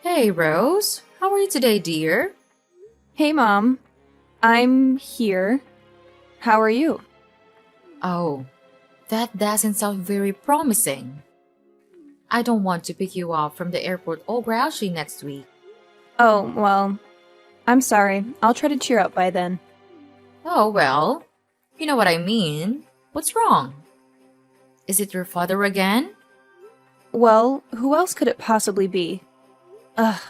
Hey, Rose. How are you today, dear? Hey, Mom. I'm here. How are you? Oh, that doesn't sound very promising. I don't want to pick you up from the airport all grouchy next week. Oh, well, I'm sorry. I'll try to cheer up by then. Oh, well, you know what I mean. What's wrong? Is it your father again? Well, who else could it possibly be? Ugh,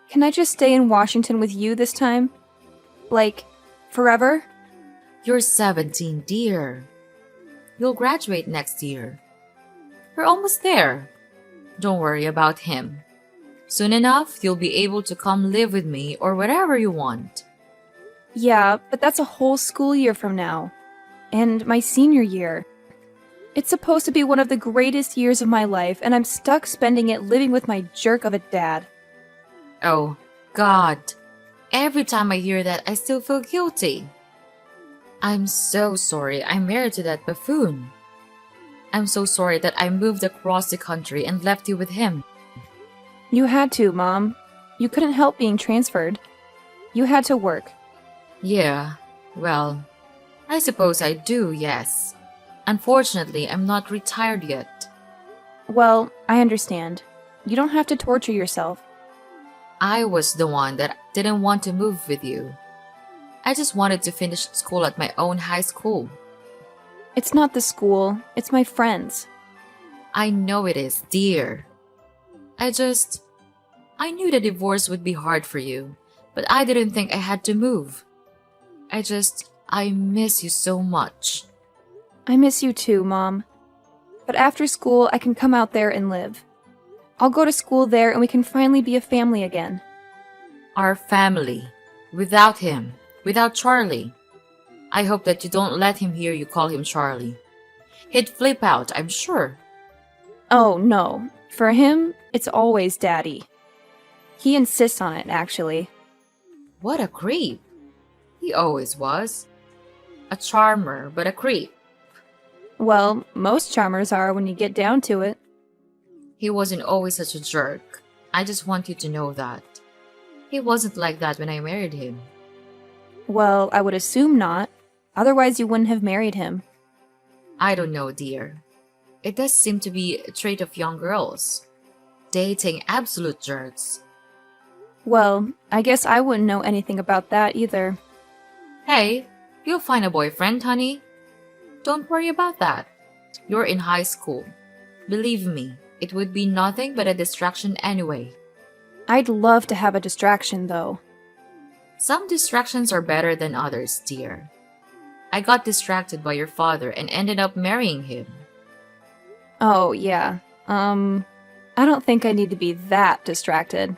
can I just stay in Washington with you this time? Like, forever? You're 17, dear. You'll graduate next year. We're almost there. Don't worry about him. Soon enough, you'll be able to come live with me or wherever you want. Yeah, but that's a whole school year from now. And my senior year. It's supposed to be one of the greatest years of my life, and I'm stuck spending it living with my jerk of a dad. Oh, God. Every time I hear that, I still feel guilty. I'm so sorry I married to that buffoon. I'm so sorry that I moved across the country and left you with him. You had to, Mom. You couldn't help being transferred. You had to work. Yeah, well, I suppose I do, yes. Unfortunately, I'm not retired yet. Well, I understand. You don't have to torture yourself. I was the one that didn't want to move with you. I just wanted to finish school at my own high school. It's not the school, it's my friends. I know it is, dear. I knew the divorce would be hard for you, but I didn't think I had to move. I miss you so much. I miss you too, Mom. But after school, I can come out there and live. I'll go to school there and we can finally be a family again. Our family. Without him. Without Charlie. I hope that you don't let him hear you call him Charlie. He'd flip out, I'm sure. Oh, no. For him, it's always Daddy. He insists on it, actually. What a creep. He always was. A charmer, but a creep. Well, most charmers are when you get down to it. He wasn't always such a jerk. I just want you to know that. He wasn't like that when I married him. Well, I would assume not. Otherwise, you wouldn't have married him. I don't know, dear. It does seem to be a trait of young girls. Dating absolute jerks. Well, I guess I wouldn't know anything about that either. Hey, you'll find a boyfriend, honey. Don't worry about that. You're in high school. Believe me, it would be nothing but a distraction anyway. I'd love to have a distraction, though. Some distractions are better than others, dear. I got distracted by your father and ended up marrying him. Oh, yeah. I don't think I need to be that distracted.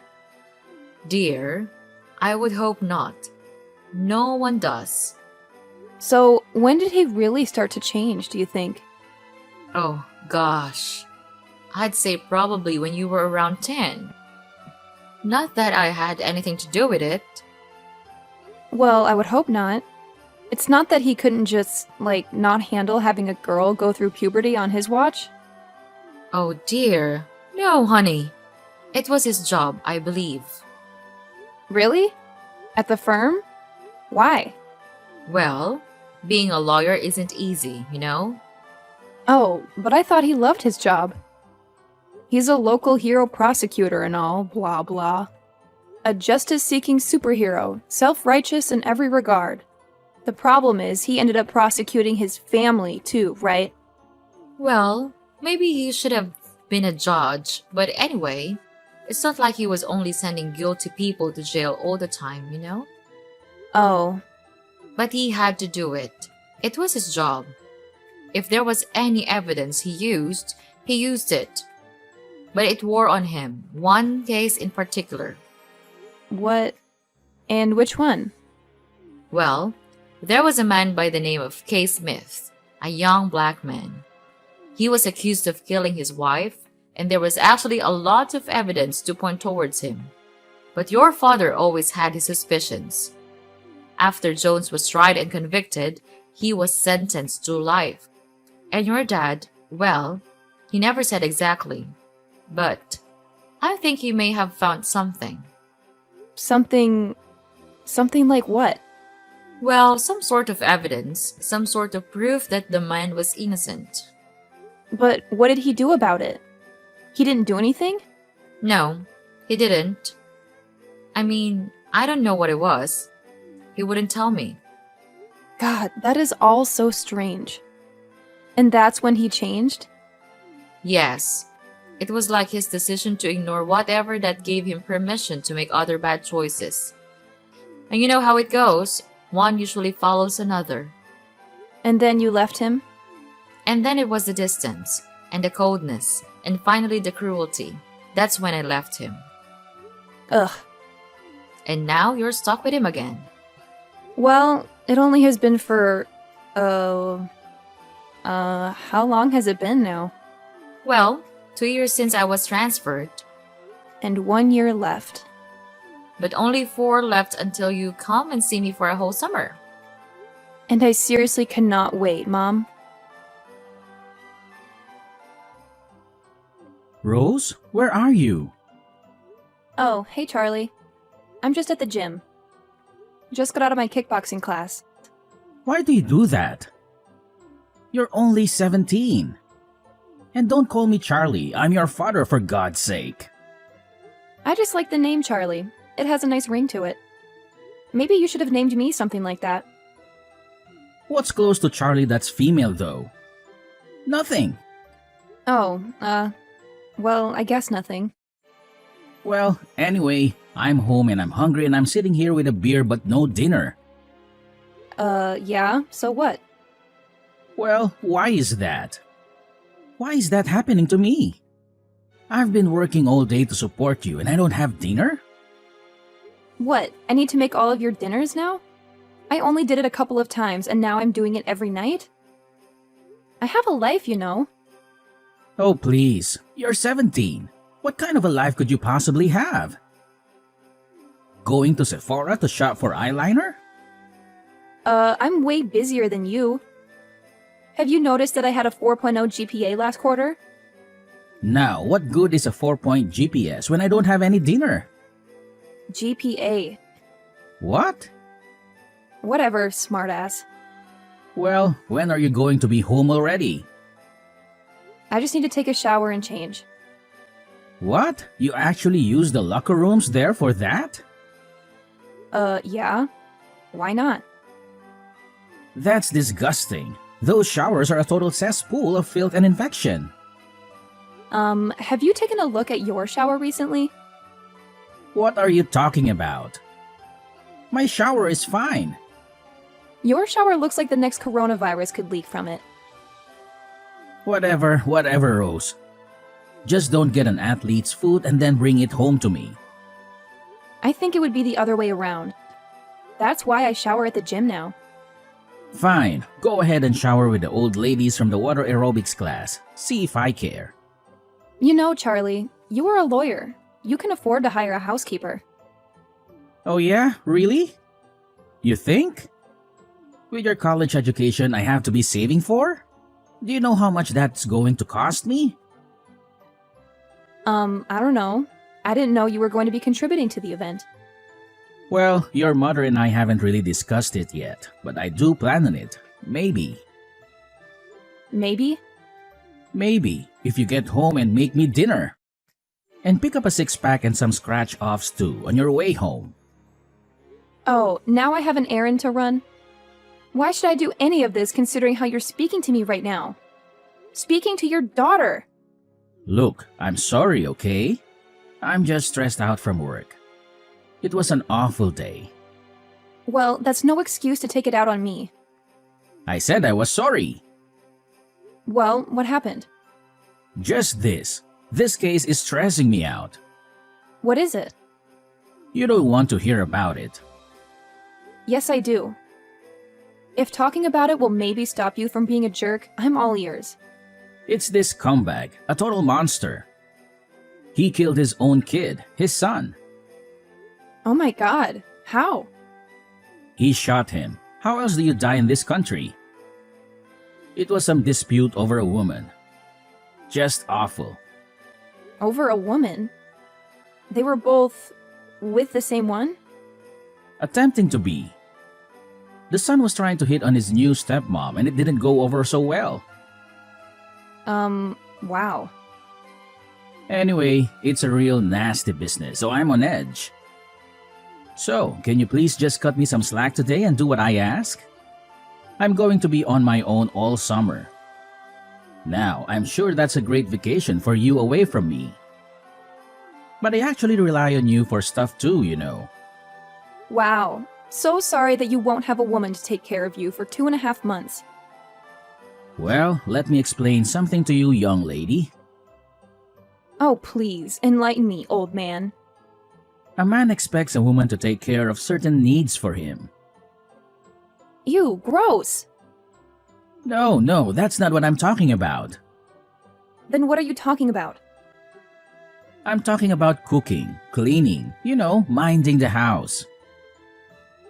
Dear, I would hope not. No one does. So, when did he really start to change, do you think? Oh, gosh. I'd say probably when you were around 10. Not that I had anything to do with it. Well, I would hope not. It's not that he couldn't just, not handle having a girl go through puberty on his watch? Oh, dear. No, honey. It was his job, I believe. Really? At the firm? Why? Well, being a lawyer isn't easy, you know? Oh, but I thought he loved his job. He's a local hero prosecutor and all, blah blah. A justice-seeking superhero, self-righteous in every regard. The problem is he ended up prosecuting his family too, right? Well, maybe he should have been a judge, but anyway, it's not like he was only sending guilty people to jail all the time, you know? Oh, But he had to do it. It was his job. If there was any evidence he used it. But it wore on him, one case in particular. what? And which one? Well, there was a man by the name of Kay Smith, a young black man. He was accused of killing his wife, and there was actually a lot of evidence to point towards him. But your father always had his suspicions. After Jones was tried and convicted, he was sentenced to life. And your dad, well, he never said exactly. But I think he may have found something. Something. Something like what? Well, some sort of evidence, some sort of proof that the man was innocent. But what did he do about it? He didn't do anything? No, he didn't. I mean, I don't know what it was. He wouldn't tell me. God, that is all so strange. And that's when he changed? Yes, it was like his decision to ignore whatever that gave him permission to make other bad choices. And you know how it goes, one usually follows another. And then you left him? And then it was the distance, and the coldness, and finally the cruelty. That's when I left him. Ugh. And now you're stuck with him again. Well, it only has been for. How long has it been now? Well, 2 years since I was transferred, And 1 year left. but only 4 left until you come and see me for a whole summer. And I seriously cannot wait, Mom. Rose, where are you? Oh, hey, Charlie. I'm just at the gym. Just got out of my kickboxing class. Why do you do that? You're only 17. And don't call me Charlie. I'm your father, for God's sake. I just like the name Charlie. It has a nice ring to it. Maybe you should have named me something like that. What's close to Charlie that's female, though? Nothing. Oh, well, I guess nothing. Well, anyway, I'm home and I'm hungry and I'm sitting here with a beer but no dinner. Yeah, so what? Well, why is that? Why is that happening to me? I've been working all day to support you and I don't have dinner? What, I need to make all of your dinners now? I only did it a couple of times and now I'm doing it every night? I have a life, you know. Oh, please. You're 17. What kind of a life could you possibly have? Going to Sephora to shop for eyeliner? I'm way busier than you. Have you noticed that I had a 4.0 GPA last quarter? Now, what good is a 4-point GPS when I don't have any dinner? GPA. What? Whatever, smartass. Well, when are you going to be home already? I just need to take a shower and change. What? You actually use the locker rooms there for that? Yeah. Why not? That's disgusting. Those showers are a total cesspool of filth and infection. Have you taken a look at your shower recently? What are you talking about? My shower is fine. Your shower looks like the next coronavirus could leak from it. Whatever, Rose. Just don't get an athlete's food and then bring it home to me. I think it would be the other way around. That's why I shower at the gym now. Fine, go ahead and shower with the old ladies from the water aerobics class. See if I care. You know, Charlie, you are a lawyer. You can afford to hire a housekeeper. Oh yeah? Really? You think? With your college education I have to be saving for? Do you know how much that's going to cost me? I don't know. I didn't know you were going to be contributing to the event. Well, your mother and I haven't really discussed it yet, but I do plan on it. Maybe. Maybe? Maybe, if you get home and make me dinner. And pick up a 6-pack and some scratch-offs too on your way home. Oh, now I have an errand to run? Why should I do any of this considering how you're speaking to me right now? Speaking to your daughter! Look, I'm sorry, okay? I'm just stressed out from work. It was an awful day. Well, that's no excuse to take it out on me. I said I was sorry. Well, what happened? Just this. This case is stressing me out. What is it? You don't want to hear about it. Yes, I do. If talking about it will maybe stop you from being a jerk, I'm all ears. It's this scumbag, a total monster. He killed his own kid, his son. Oh my god, how? He shot him. How else do you die in this country? It was some dispute over a woman. Just awful. Over a woman? They were both with the same one? Attempting to be. The son was trying to hit on his new stepmom and it didn't go over so well. Wow. Anyway, it's a real nasty business, so I'm on edge. So, can you please just cut me some slack today and do what I ask? I'm going to be on my own all summer. Now, I'm sure that's a great vacation for you away from me. But I actually rely on you for stuff too, you know. Wow. So sorry that you won't have a woman to take care of you for 2.5 months. Well, let me explain something to you, young lady. Oh, please, enlighten me, old man. A man expects a woman to take care of certain needs for him. Ew, gross. No, that's not what I'm talking about. Then what are you talking about? I'm talking about cooking, cleaning, minding the house.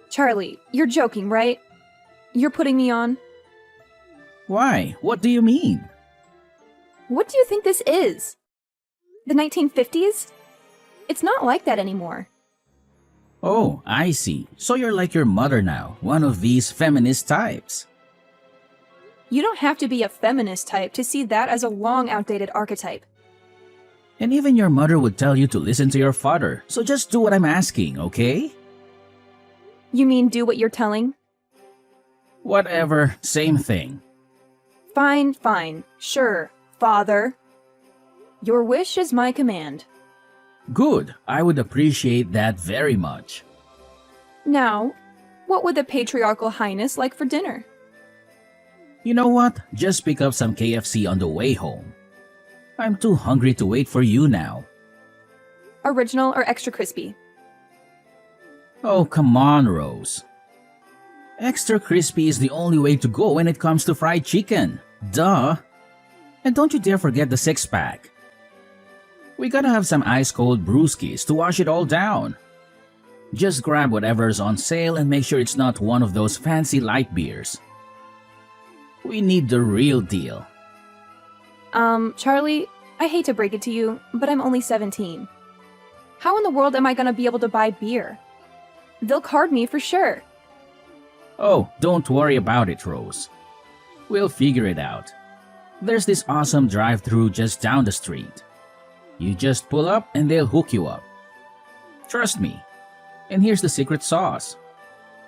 Charlie, you're joking, right? You're putting me on? Why? What do you mean? What do you think this is? The 1950s? It's not like that anymore. Oh, I see. So you're like your mother now, one of these feminist types. You don't have to be a feminist type to see that as a long outdated archetype. And even your mother would tell you to listen to your father, so just do what I'm asking, okay? You mean do what you're telling? Whatever, same thing. Fine. Sure, father. Your wish is my command. Good, I would appreciate that very much. Now, what would the patriarchal highness like for dinner? You know what? Just pick up some KFC on the way home. I'm too hungry to wait for you now. Original or extra crispy? Oh, come on, Rose. Extra crispy is the only way to go when it comes to fried chicken. Duh. And don't you dare forget the six-pack. We gotta have some ice-cold brewskis to wash it all down. Just grab whatever's on sale and make sure it's not one of those fancy light beers. We need the real deal. Charlie, I hate to break it to you, but I'm only 17. How in the world am I gonna be able to buy beer? They'll card me for sure. Oh, don't worry about it, Rose. We'll figure it out. There's this awesome drive-thru just down the street. You just pull up and they'll hook you up. Trust me. And here's the secret sauce.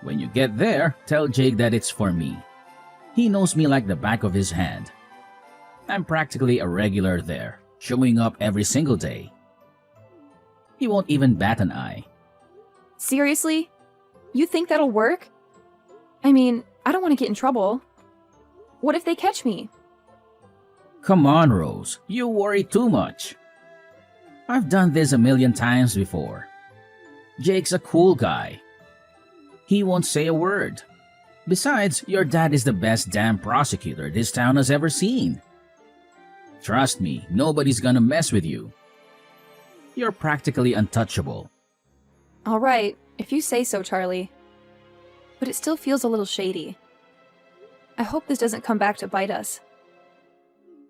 When you get there, tell Jake that it's for me. He knows me like the back of his hand. I'm practically a regular there, showing up every single day. He won't even bat an eye. Seriously? You think that'll work? I mean, I don't want to get in trouble. What if they catch me? Come on, Rose. You worry too much. I've done this a million times before. Jake's a cool guy. He won't say a word. Besides, your dad is the best damn prosecutor this town has ever seen. Trust me, nobody's gonna mess with you. You're practically untouchable. All right, if you say so, Charlie. But it still feels a little shady. I hope this doesn't come back to bite us.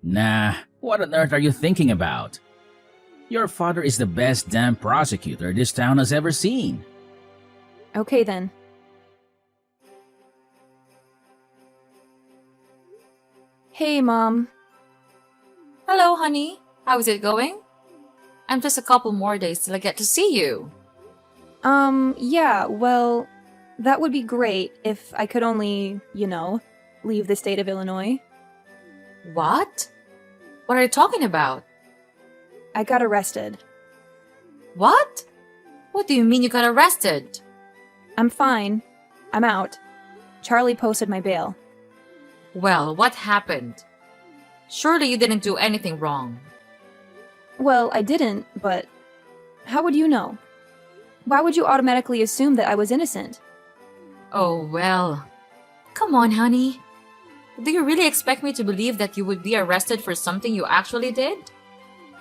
Nah, what on earth are you thinking about? Your father is the best damn prosecutor this town has ever seen. Okay then. Hey, Mom. Hello, honey. How is it going? I'm just a couple more days till I get to see you. Yeah, well, that would be great if I could only, leave the state of Illinois. What? What are you talking about? I got arrested. What? What do you mean you got arrested? I'm fine. I'm out. Charlie posted my bail. Well, what happened? Surely you didn't do anything wrong. Well, I didn't, but how would you know? Why would you automatically assume that I was innocent? Oh, well. Come on, honey. Do you really expect me to believe that you would be arrested for something you actually did?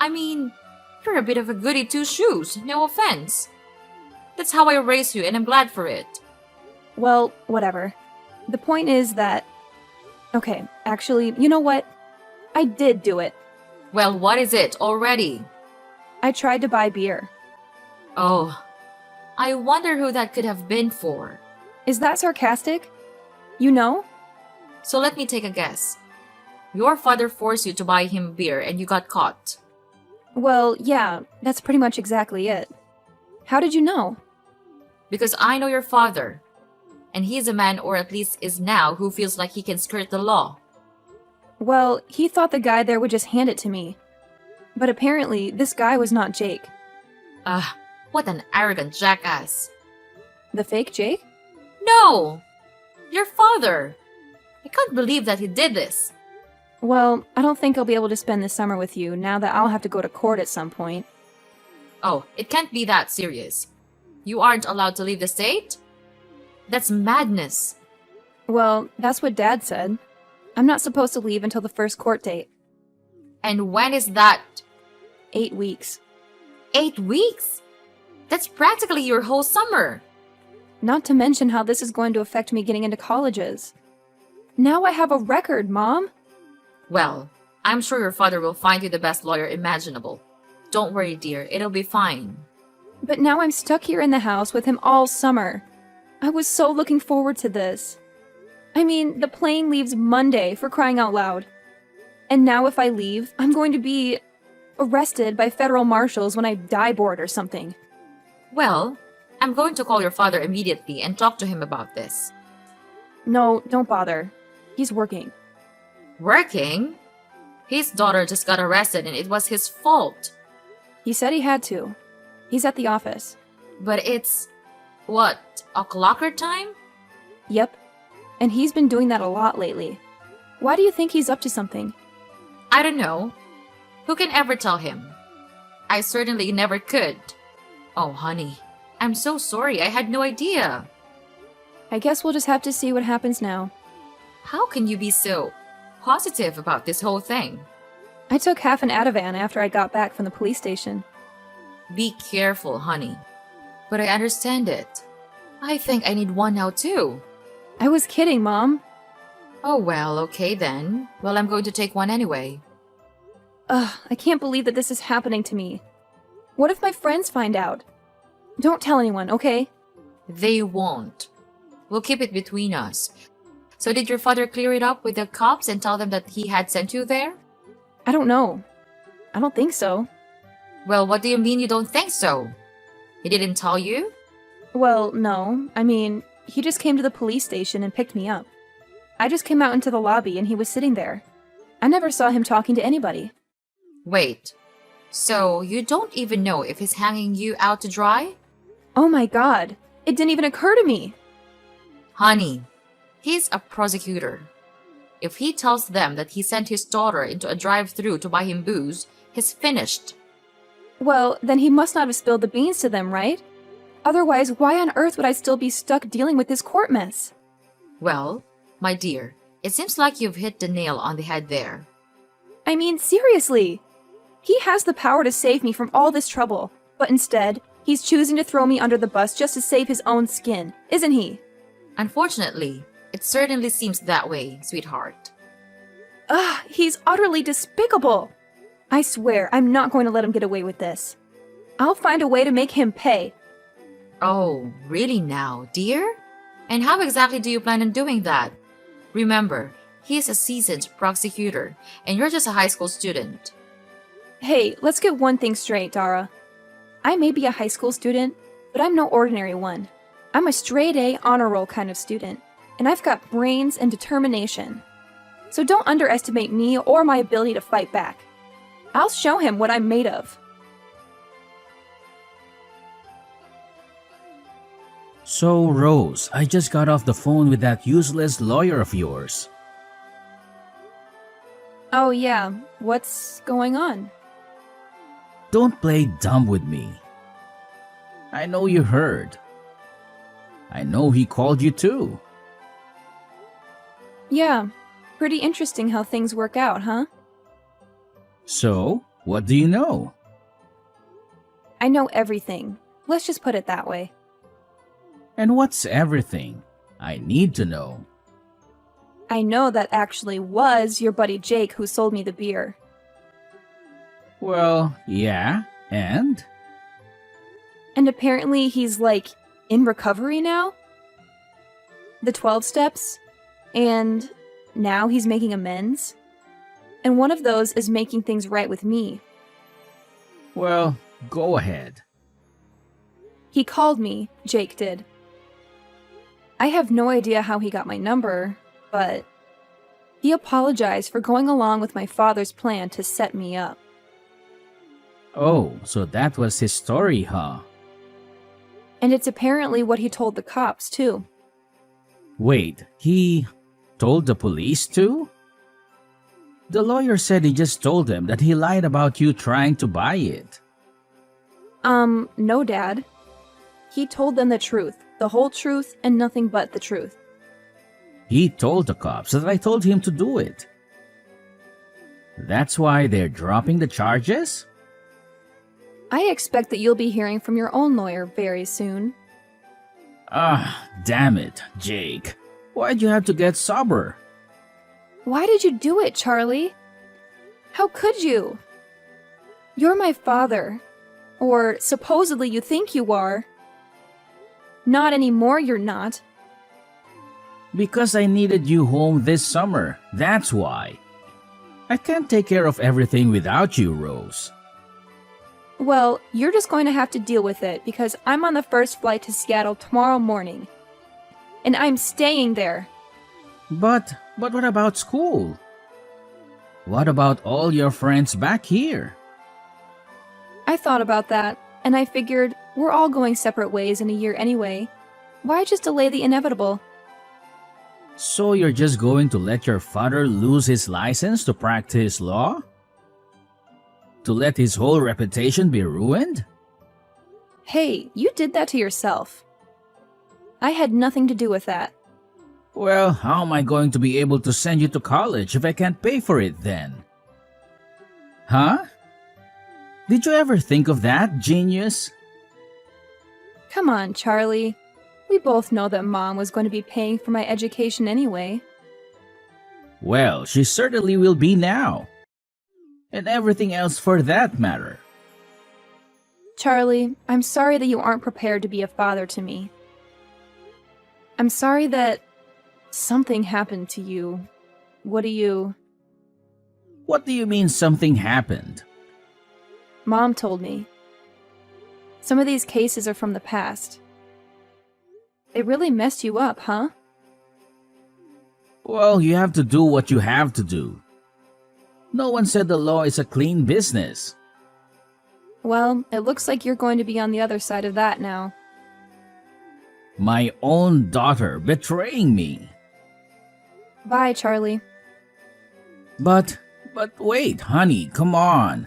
I mean, you're a bit of a goody two-shoes, no offense. That's how I raised you, and I'm glad for it. Well, whatever. The point is that... Okay, actually, you know what? I did do it. Well, what is it already? I tried to buy beer. Oh, I wonder who that could have been for. Is that sarcastic? You know? So let me take a guess. Your father forced you to buy him beer and you got caught. Well, yeah, that's pretty much exactly it. How did you know? Because I know your father. And he's a man, or at least is now, who feels like he can skirt the law. Well, he thought the guy there would just hand it to me. But apparently, this guy was not Jake. What an arrogant jackass. The fake Jake? No! Your father! I can't believe that he did this. Well, I don't think I'll be able to spend the summer with you now that I'll have to go to court at some point. Oh, it can't be that serious. You aren't allowed to leave the state? That's madness. Well, that's what Dad said. I'm not supposed to leave until the first court date. And when is that? 8 weeks. 8 weeks? That's practically your whole summer. Not to mention how this is going to affect me getting into colleges. Now I have a record, Mom! Well, I'm sure your father will find you the best lawyer imaginable. Don't worry, dear, it'll be fine. But now I'm stuck here in the house with him all summer. I was so looking forward to this. I mean, the plane leaves Monday, for crying out loud. And now if I leave, I'm going to be arrested by federal marshals when I die bored or something. Well, I'm going to call your father immediately and talk to him about this. No, don't bother. He's working. Working? His daughter just got arrested and it was his fault. He said he had to. He's at the office. But it's, what, o'clocker time? Yep. And he's been doing that a lot lately. Why do you think he's up to something? I don't know. Who can ever tell him? I certainly never could. Oh, honey, I'm so sorry. I had no idea. I guess we'll just have to see what happens now. How can you be so positive about this whole thing? I took half an Ativan after I got back from the police station. Be careful, honey. But I understand it. I think I need one now, too. I was kidding, Mom. Oh, well, okay then. Well, I'm going to take one anyway. Ugh, I can't believe that this is happening to me. What if my friends find out? Don't tell anyone, okay? They won't. We'll keep it between us. So did your father clear it up with the cops and tell them that he had sent you there? I don't know. I don't think so. Well, what do you mean you don't think so? He didn't tell you? Well, no. I mean, he just came to the police station and picked me up. I just came out into the lobby and he was sitting there. I never saw him talking to anybody. Wait. So you don't even know if he's hanging you out to dry? Oh my god. It didn't even occur to me. Honey, he's a prosecutor. If he tells them that he sent his daughter into a drive-thru to buy him booze, he's finished. Well, then he must not have spilled the beans to them, right? Otherwise, why on earth would I still be stuck dealing with this court mess? Well, my dear, it seems like you've hit the nail on the head there. I mean, seriously. He has the power to save me from all this trouble, but instead, he's choosing to throw me under the bus just to save his own skin, isn't he? Unfortunately, it certainly seems that way, sweetheart. Ugh, he's utterly despicable. I swear, I'm not going to let him get away with this. I'll find a way to make him pay. Oh, really now, dear? And how exactly do you plan on doing that? Remember, he is a seasoned prosecutor, and you're just a high school student. Hey, let's get one thing straight, Dara. I may be a high school student, but I'm no ordinary one. I'm a straight A honor roll kind of student, and I've got brains and determination. So don't underestimate me or my ability to fight back. I'll show him what I'm made of. So, Rose, I just got off the phone with that useless lawyer of yours. Oh yeah, what's going on? Don't play dumb with me. I know you heard. I know he called you too. Yeah, pretty interesting how things work out, huh? So, what do you know? I know everything. Let's just put it that way. And what's everything? I need to know. I know that actually was your buddy Jake who sold me the beer. Well, yeah, and? And apparently he's like in recovery now? The 12 steps? And now he's making amends? And one of those is making things right with me. Well, go ahead. He called me, Jake did. I have no idea how he got my number, but he apologized for going along with my father's plan to set me up. Oh, so that was his story, huh? And it's apparently what he told the cops, too. Wait, he told the police too? The lawyer said he just told them that he lied about you trying to buy it. No, Dad. He told them the truth, the whole truth, and nothing but the truth. He told the cops that I told him to do it. That's why they're dropping the charges? I expect that you'll be hearing from your own lawyer very soon. Ah, damn it, Jake. Why'd you have to get sober? Why did you do it, Charlie? How could you? You're my father. Or supposedly you think you are. Not anymore, you're not. Because I needed you home this summer, that's why. I can't take care of everything without you, Rose. Well, you're just going to have to deal with it because I'm on the first flight to Seattle tomorrow morning. And I'm staying there. But what about school? What about all your friends back here? I thought about that, and I figured we're all going separate ways in a year anyway. Why just delay the inevitable? So you're just going to let your father lose his license to practice law? To let his whole reputation be ruined? Hey, you did that to yourself. I had nothing to do with that. Well, how am I going to be able to send you to college if I can't pay for it then? Huh? Did you ever think of that, genius? Come on, Charlie. We both know that Mom was going to be paying for my education anyway. Well, she certainly will be now. And everything else for that matter. Charlie, I'm sorry that you aren't prepared to be a father to me. I'm sorry that something happened to you. What do you mean something happened? Mom told me. Some of these cases are from the past. They really messed you up, huh? Well, you have to do what you have to do. No one said the law is a clean business. Well, it looks like you're going to be on the other side of that now. My own daughter betraying me. Bye, Charlie. But wait, honey, come on.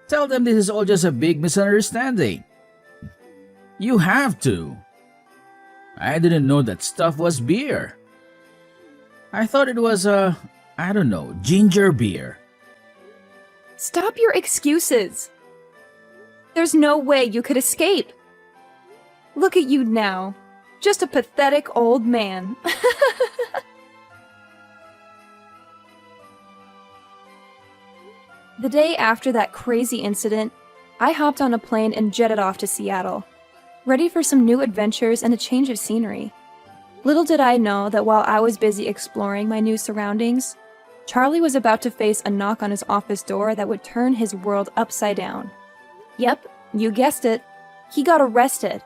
Tell them this is all just a big misunderstanding. You have to. I didn't know that stuff was beer. I thought it was ginger beer. Stop your excuses. There's no way you could escape. Look at you now. Just a pathetic old man. The day after that crazy incident, I hopped on a plane and jetted off to Seattle, ready for some new adventures and a change of scenery. Little did I know that while I was busy exploring my new surroundings, Charlie was about to face a knock on his office door that would turn his world upside down. Yep, you guessed it. He got arrested.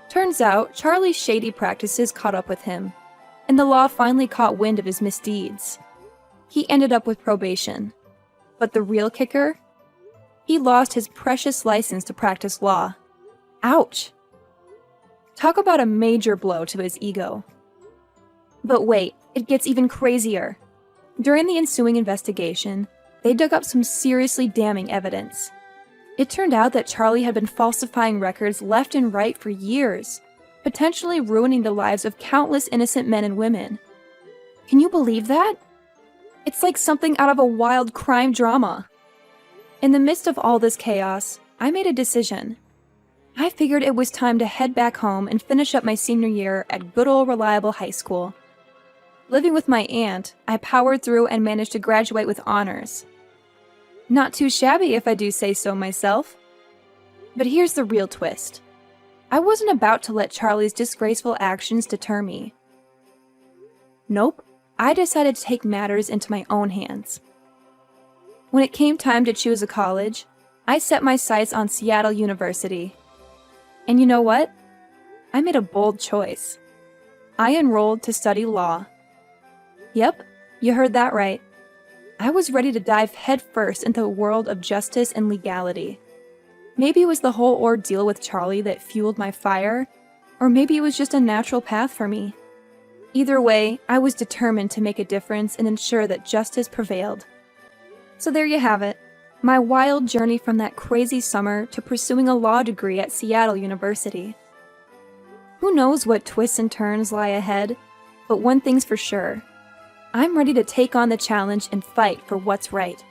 Turns out, Charlie's shady practices caught up with him, and the law finally caught wind of his misdeeds. He ended up with probation. But the real kicker? He lost his precious license to practice law. Ouch! Talk about a major blow to his ego. But wait, it gets even crazier. During the ensuing investigation, they dug up some seriously damning evidence. It turned out that Charlie had been falsifying records left and right for years, potentially ruining the lives of countless innocent men and women. Can you believe that? It's like something out of a wild crime drama. In the midst of all this chaos, I made a decision. I figured it was time to head back home and finish up my senior year at good old reliable high school. Living with my aunt, I powered through and managed to graduate with honors. Not too shabby if I do say so myself. But here's the real twist. I wasn't about to let Charlie's disgraceful actions deter me. Nope, I decided to take matters into my own hands. When it came time to choose a college, I set my sights on Seattle University. And you know what? I made a bold choice. I enrolled to study law. Yep, you heard that right. I was ready to dive headfirst into the world of justice and legality. Maybe it was the whole ordeal with Charlie that fueled my fire, or maybe it was just a natural path for me. Either way, I was determined to make a difference and ensure that justice prevailed. So there you have it, my wild journey from that crazy summer to pursuing a law degree at Seattle University. Who knows what twists and turns lie ahead, but one thing's for sure. I'm ready to take on the challenge and fight for what's right.